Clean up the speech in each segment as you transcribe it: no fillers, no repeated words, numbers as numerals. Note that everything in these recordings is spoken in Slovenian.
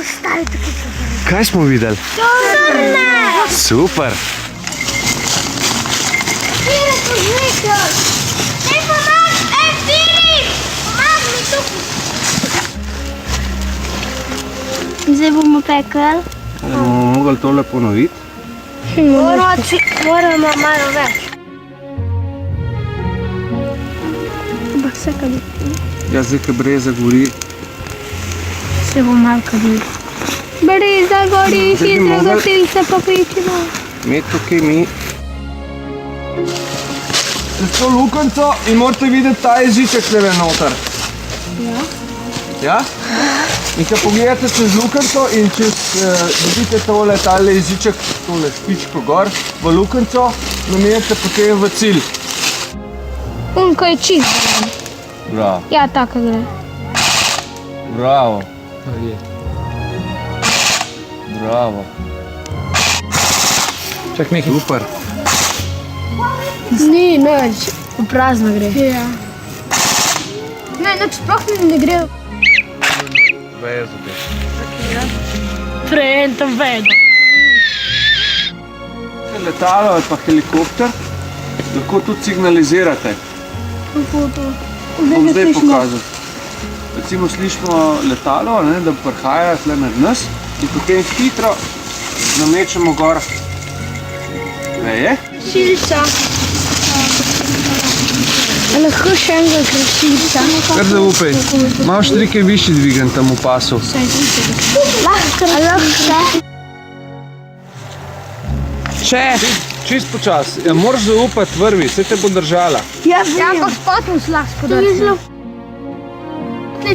stari tako super. Kaj smo videli? Srne! Super. Filip, pozvite! Ej, Filip! Pomag mi tukaj! Zdaj bomo pekli. Bomo mogli tole ponoviti. Moramo malo več. Ampak vse kadi. Ja, zdaj, ko breza gori. Se bo malo kadi. Breza gori, hitro gotilce popičimo. Mi tukaj mi. Čez to lukenco in morate videti ta jeziček tule noter. Ja. Ja? In ko pogledate čez lukenco in čez dobite tole, tale jeziček, tole špičko gor v lukenco, namenjate potem v cilj. Ko je čist. Bravo. Ja, tako gre. Bravo. Bravo. Čak nekaj. Super. Ni, nič. V prazno gre. Ja. Ne, nič sploh ne gre. Vezo te. Prejento vedo. Letalo ali pa helikopter lahko tudi signalizirate. Bom zdaj pokazal. Recimo slišimo letalo, ne, da prihaja tle med nas in potem hitro namečemo gor veje. Šilca. Lahko še enega krešilca. Kar zaupaj, malo štrike višji dvigan tam v pasu. Lahko še. Še! Čist počas. Ja, moraš zaupati vrvi, se te bo držala. Ja, ampak spotno se lahko podrži.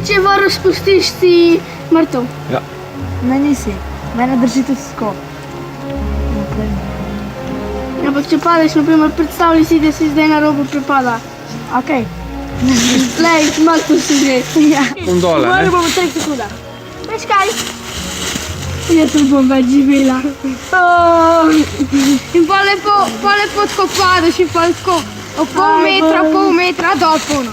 Če vodo spustiš, si mrtev. Ja. Ne, nisi. Mene drži tudi skok. Ampak če padeš, naprimer, predstavljaj si, da si zdaj na robu pripada. Okej. Lej, mrtev si že. Ja. Bom dole, Moram ne? bomo 3 sekunde. Veš kaj? Jaz ne bom več živela. In pa lepo tako padeš in pa tako pol metra do polno.